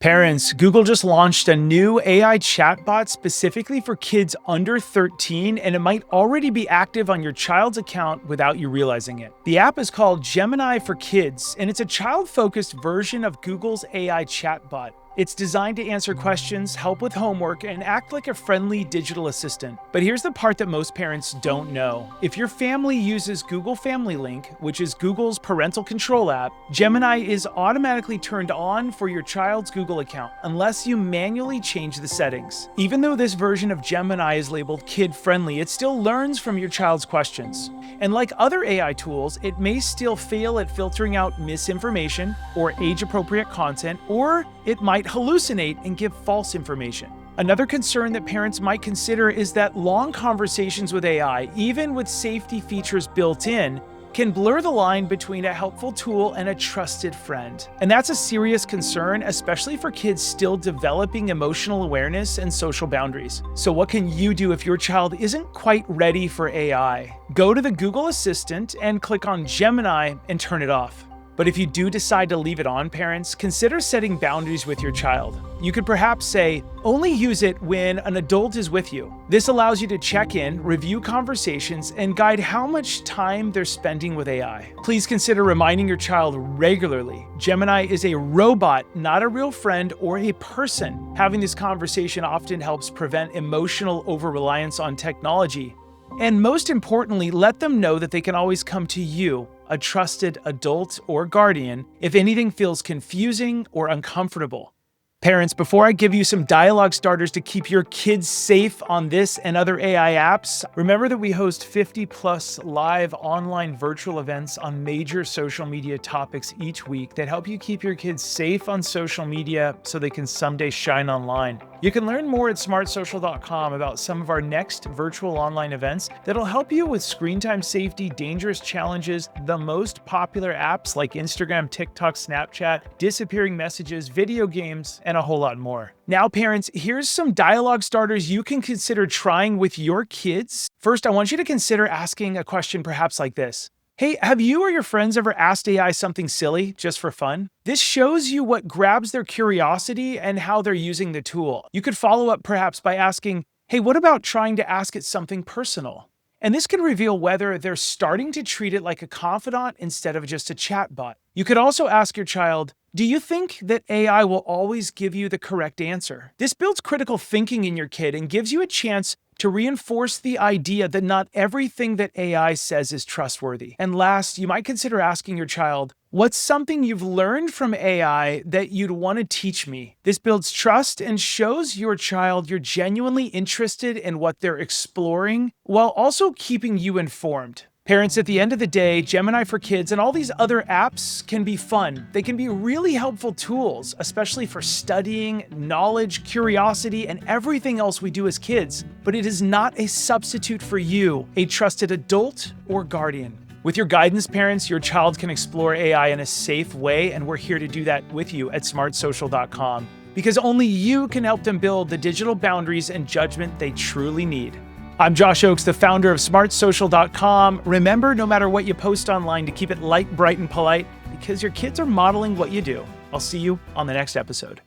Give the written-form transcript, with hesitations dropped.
Parents, Google just launched a new AI chatbot specifically for kids under 13, and it might already be active on your child's account without you realizing it. The app is called Gemini for Kids, and it's a child-focused version of Google's AI chatbot. It's designed to answer questions, help with homework, and act like a friendly digital assistant. But here's the part that most parents don't know. If your family uses Google Family Link, which is Google's parental control app, Gemini is automatically turned on for your child's Google account, unless you manually change the settings. Even though this version of Gemini is labeled kid-friendly, it still learns from your child's questions. And like other AI tools, it may still fail at filtering out misinformation or age-appropriate content, or it might hallucinate and give false information. Another concern that parents might consider is that long conversations with AI, even with safety features built in, can blur the line between a helpful tool and a trusted friend. And that's a serious concern, especially for kids still developing emotional awareness and social boundaries. So what can you do if your child isn't quite ready for AI? Go to the Google Assistant and click on Gemini and turn it off. But if you do decide to leave it on, parents, consider setting boundaries with your child. You could perhaps say, only use it when an adult is with you. This allows you to check in, review conversations, and guide how much time they're spending with AI. Please consider reminding your child regularly. Gemini is a robot, not a real friend or a person. Having this conversation often helps prevent emotional over-reliance on technology. And most importantly, let them know that they can always come to you, a trusted adult or guardian, if anything feels confusing or uncomfortable. Parents, before I give you some dialogue starters to keep your kids safe on this and other AI apps, remember that we host 50+ live online virtual events on major social media topics each week that help you keep your kids safe on social media so they can someday shine online. You can learn more at smartsocial.com about some of our next virtual online events that'll help you with screen time safety, dangerous challenges, the most popular apps like Instagram, TikTok, Snapchat, disappearing messages, video games, and a whole lot more. Now, parents, here's some dialogue starters you can consider trying with your kids. First, I want you to consider asking a question perhaps like this. Hey, have you or your friends ever asked AI something silly just for fun? This shows you what grabs their curiosity and how they're using the tool. You could follow up perhaps by asking, hey, what about trying to ask it something personal? And this can reveal whether they're starting to treat it like a confidant instead of just a chatbot. You could also ask your child, do you think that AI will always give you the correct answer? This builds critical thinking in your kid and gives you a chance to reinforce the idea that not everything that AI says is trustworthy. And last, you might consider asking your child, what's something you've learned from AI that you'd want to teach me? This builds trust and shows your child you're genuinely interested in what they're exploring while also keeping you informed. Parents, at the end of the day, Gemini for Kids and all these other apps can be fun. They can be really helpful tools, especially for studying, knowledge, curiosity, and everything else we do as kids. But it is not a substitute for you, a trusted adult or guardian. With your guidance, parents, your child can explore AI in a safe way, and we're here to do that with you at smartsocial.com. Because only you can help them build the digital boundaries and judgment they truly need. I'm Josh Oakes, the founder of smartsocial.com. Remember, no matter what you post online, to keep it light, bright, and polite, because your kids are modeling what you do. I'll see you on the next episode.